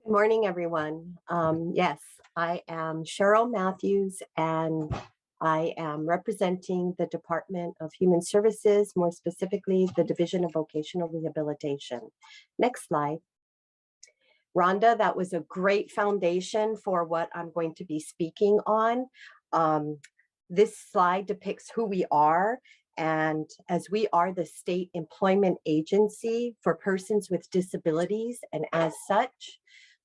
Good morning, everyone. Yes, I am Cheryl Matthews, and I am representing the Department of Human Services, more specifically, the Division of Vocational Rehabilitation. Next slide. Rhonda, that was a great foundation for what I'm going to be speaking on. This slide depicts who we are, and as we are the state employment agency for persons with disabilities, and as such,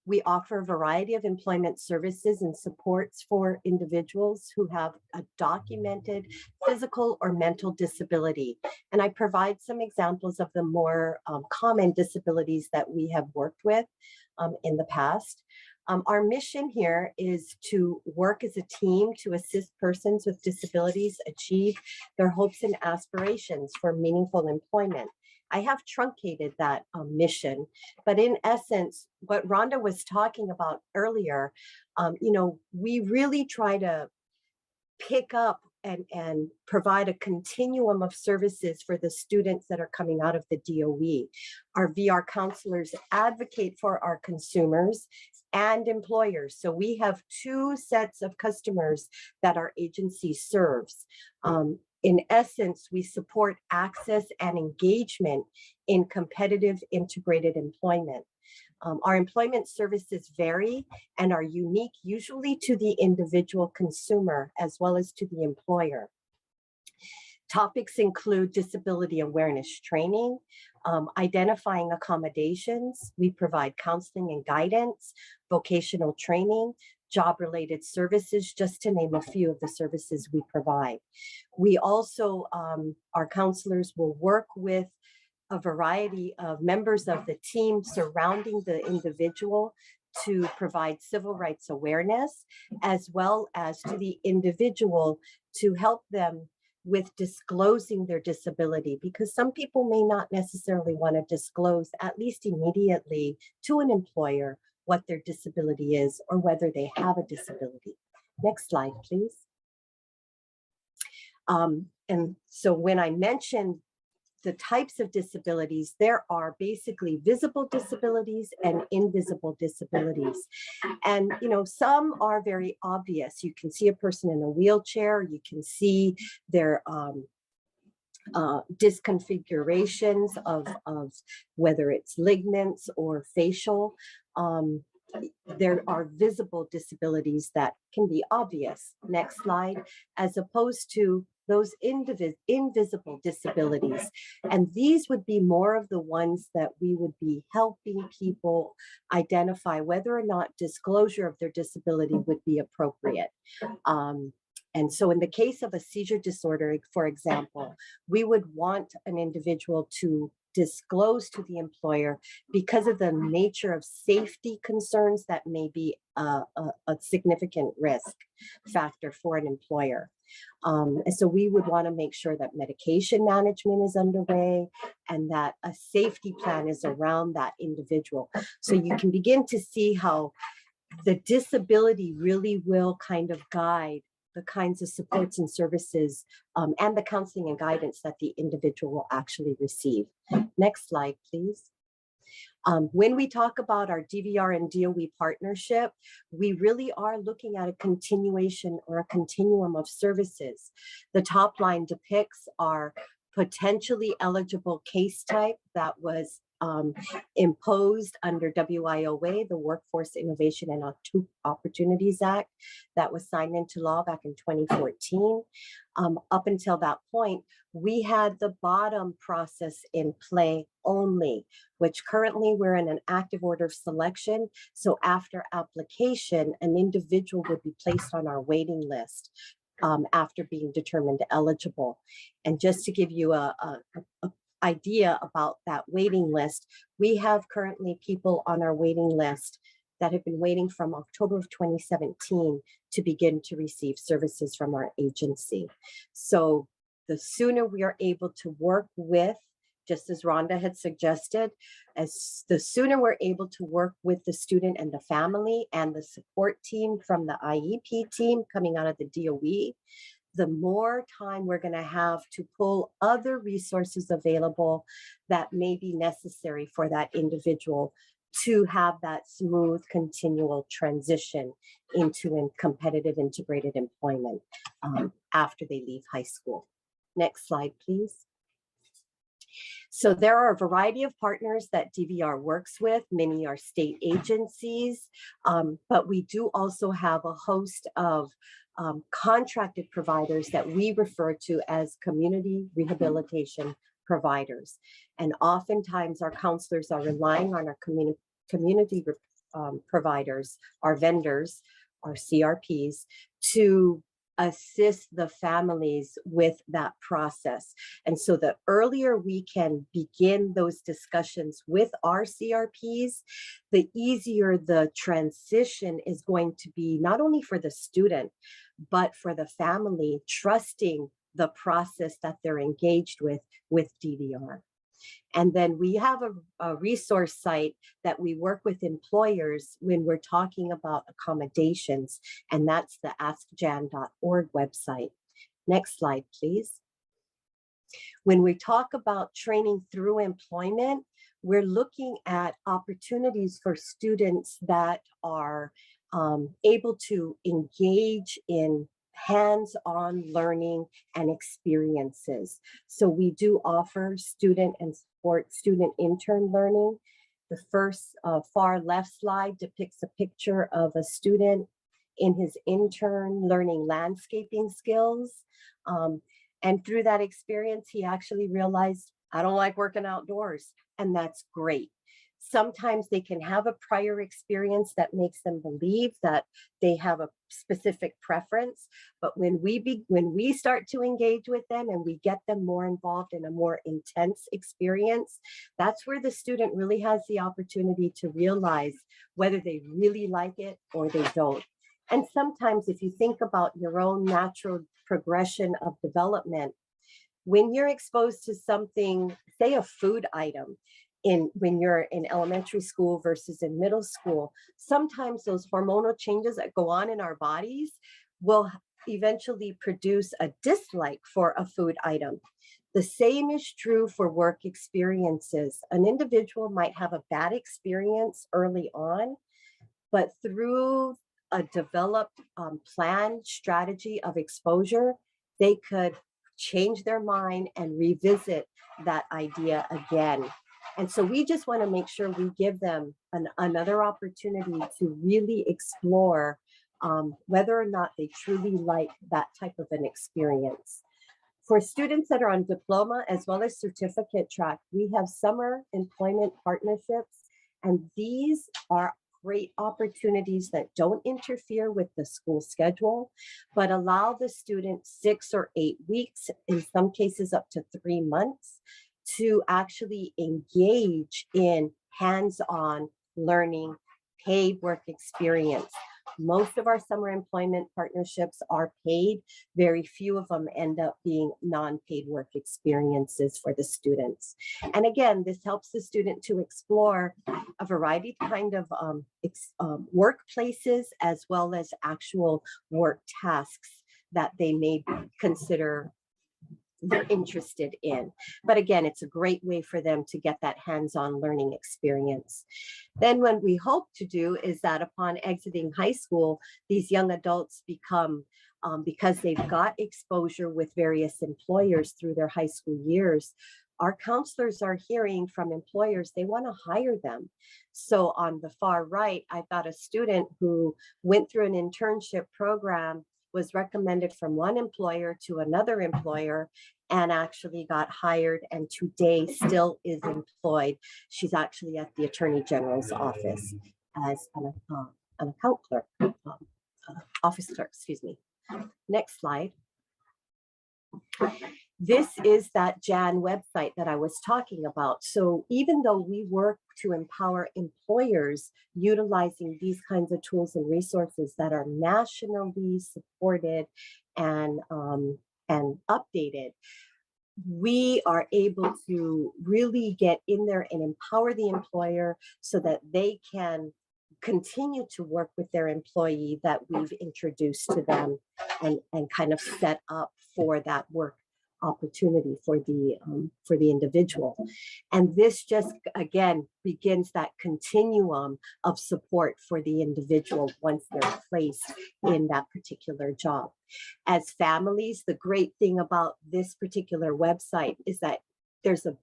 we offer a variety of employment services and supports for individuals who have a documented physical or mental disability. And I provide some examples of the more common disabilities that we have worked with in the past. Our mission here is to work as a team to assist persons with disabilities achieve their hopes and aspirations for meaningful employment. I have truncated that mission, but in essence, what Rhonda was talking about earlier, we really try to pick up and provide a continuum of services for the students that are coming out of the DOE. Our VR counselors advocate for our consumers and employers. So we have two sets of customers that our agency serves. In essence, we support access and engagement in competitive integrated employment. Our employment services vary and are unique usually to the individual consumer as well as to the employer. Topics include disability awareness training, identifying accommodations. We provide counseling and guidance, vocational training, job-related services, just to name a few of the services we provide. We also, our counselors will work with a variety of members of the team surrounding the individual to provide civil rights awareness, as well as to the individual to help them with disclosing their disability, because some people may not necessarily want to disclose, at least immediately, to an employer what their disability is or whether they have a disability. Next slide, please. And so when I mentioned the types of disabilities, there are basically visible disabilities and invisible disabilities. And, some are very obvious. You can see a person in a wheelchair, you can see their disconfigurations of whether it's ligaments or facial. There are visible disabilities that can be obvious. Next slide. As opposed to those invisible disabilities. And these would be more of the ones that we would be helping people identify whether or not disclosure of their disability would be appropriate. And so in the case of a seizure disorder, for example, we would want an individual to disclose to the employer because of the nature of safety concerns that may be a significant risk factor for an employer. And so we would want to make sure that medication management is underway and that a safety plan is around that individual. So you can begin to see how the disability really will kind of guide the kinds of supports and services and the counseling and guidance that the individual will actually receive. Next slide, please. When we talk about our DVR and DOE partnership, we really are looking at a continuation or a continuum of services. The top line depicts our potentially eligible case type that was imposed under WIOA, the Workforce Innovation and Opportunities Act, that was signed into law back in 2014. Up until that point, we had the bottom process in play only, which currently we're in an active order of selection. So after application, an individual would be placed on our waiting list after being determined eligible. And just to give you a idea about that waiting list, we have currently people on our waiting list that have been waiting from October of 2017 to begin to receive services from our agency. So the sooner we are able to work with, just as Rhonda had suggested, as the sooner we're able to work with the student and the family and the support team from the IEP team coming out of the DOE, the more time we're going to have to pull other resources available that may be necessary for that individual to have that smooth, continual transition into competitive integrated employment after they leave high school. Next slide, please. So there are a variety of partners that DVR works with. Many are state agencies, but we do also have a host of contracted providers that we refer to as community rehabilitation providers. And oftentimes our counselors are relying on our community providers, our vendors, our CRPs, to assist the families with that process. And so the earlier we can begin those discussions with our CRPs, the easier the transition is going to be, not only for the student, but for the family, trusting the process that they're engaged with DVR. And then we have a resource site that we work with employers when we're talking about accommodations, and that's the askjan.org website. Next slide, please. When we talk about training through employment, we're looking at opportunities for students that are able to engage in hands-on learning and experiences. So we do offer student and support student intern learning. The first far left slide depicts a picture of a student in his intern learning landscaping skills. And through that experience, he actually realized, I don't like working outdoors, and that's great. Sometimes they can have a prior experience that makes them believe that they have a specific preference, but when we start to engage with them and we get them more involved in a more intense experience, that's where the student really has the opportunity to realize whether they really like it or they don't. And sometimes if you think about your own natural progression of development, when you're exposed to something, say a food item, when you're in elementary school versus in middle school, sometimes those hormonal changes that go on in our bodies will eventually produce a dislike for a food item. The same is true for work experiences. An individual might have a bad experience early on, but through a developed planned strategy of exposure, they could change their mind and revisit that idea again. And so we just want to make sure we give them another opportunity to really explore whether or not they truly like that type of an experience. For students that are on diploma as well as certificate track, we have summer employment partnerships, and these are great opportunities that don't interfere with the school schedule, but allow the student 6 or 8 weeks, in some cases up to 3 months, to actually engage in hands-on learning, paid work experience. Most of our summer employment partnerships are paid. Very few of them end up being non-paid work experiences for the students. And again, this helps the student to explore a variety of kind of workplaces as well as actual work tasks that they may consider they're interested in. But again, it's a great way for them to get that hands-on learning experience. Then what we hope to do is that upon exiting high school, these young adults become, because they've got exposure with various employers through their high school years, our counselors are hearing from employers, they want to hire them. So on the far right, I've got a student who went through an internship program, was recommended from one employer to another employer, and actually got hired, and today still is employed. She's actually at the Attorney General's office as an account clerk, office clerk, excuse me. Next slide. This is that JAN website that I was talking about. So even though we work to empower employers utilizing these kinds of tools and resources that are nationally supported and updated, we are able to really get in there and empower the employer so that they can continue to work with their employee that we've introduced to them and kind of set up for that work opportunity for the individual. And this just again begins that continuum of support for the individual once they're placed in that particular job. As families, the great thing about this particular website is that there's a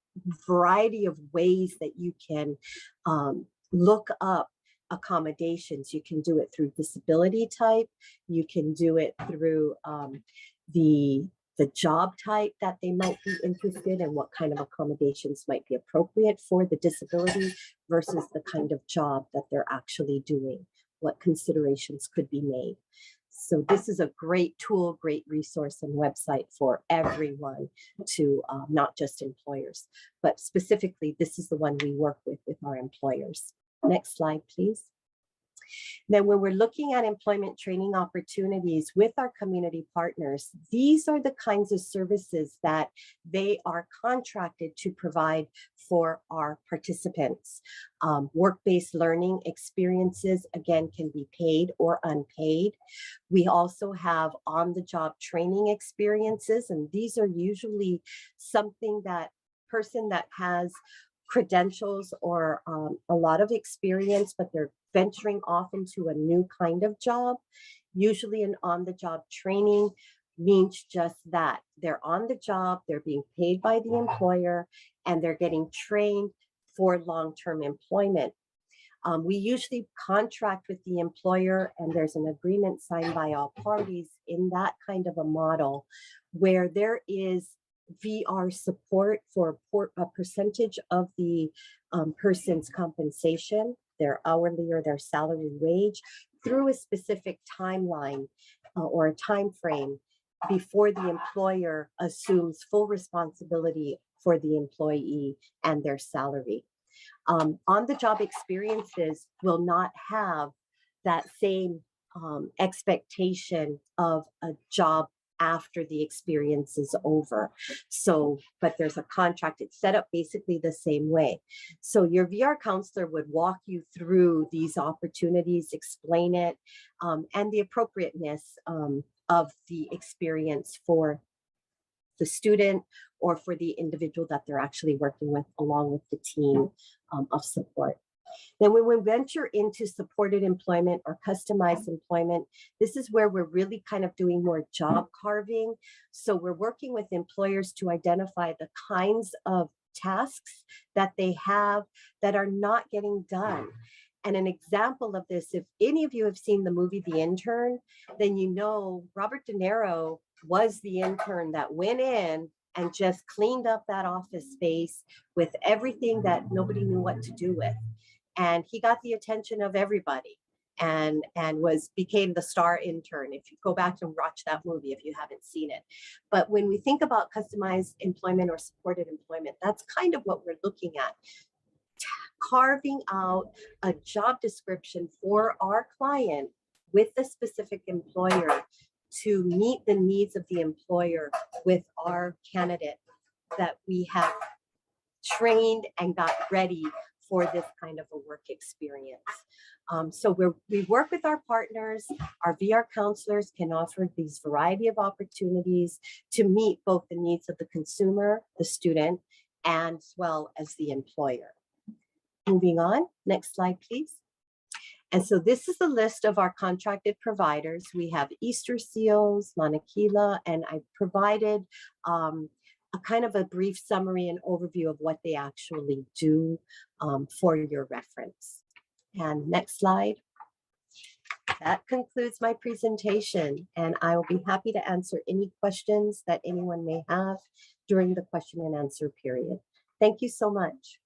variety of ways that you can look up accommodations. You can do it through disability type. You can do it through the job type that they might be interested in, what kind of accommodations might be appropriate for the disability versus the kind of job that they're actually doing, what considerations could be made. So this is a great tool, great resource and website for everyone to, not just employers, but specifically, this is the one we work with our employers. Next slide, please. Then when we're looking at employment training opportunities with our community partners, these are the kinds of services that they are contracted to provide for our participants. Work-based learning experiences, again, can be paid or unpaid. We also have on-the-job training experiences, and these are usually something that person that has credentials or a lot of experience, but they're venturing off into a new kind of job. Usually an on-the-job training means just that. They're on the job, they're being paid by the employer, and they're getting trained for long-term employment. We usually contract with the employer, and there's an agreement signed by all parties in that kind of a model where there is VR support for a percentage of the person's compensation, their hourly or their salary wage, through a specific timeline or a time frame before the employer assumes full responsibility for the employee and their salary. On-the-job experiences will not have that same expectation of a job after the experience is over. So, but there's a contract, it's set up basically the same way. So your VR counselor would walk you through these opportunities, explain it, and the appropriateness of the experience for the student or for the individual that they're actually working with, along with the team of support. Then when we venture into supported employment or customized employment, this is where we're really kind of doing more job carving. So we're working with employers to identify the kinds of tasks that they have that are not getting done. And an example of this, if any of you have seen the movie The Intern, then you know Robert De Niro was the intern that went in and just cleaned up that office space with everything that nobody knew what to do with. And he got the attention of everybody and became the star intern. If you go back and watch that movie, if you haven't seen it. But when we think about customized employment or supported employment, that's kind of what we're looking at. Carving out a job description for our client with the specific employer to meet the needs of the employer with our candidate that we have trained and got ready for this kind of a work experience. So we work with our partners. Our VR counselors can offer these variety of opportunities to meet both the needs of the consumer, the student, and as well as the employer. Moving on, next slide, please. And so this is the list of our contracted providers. We have Easter Seals, Manakila, and I provided a kind of a brief summary and overview of what they actually do for your reference. And next slide. That concludes my presentation, and I will be happy to answer any questions that anyone may have during the question and answer period. Thank you so much.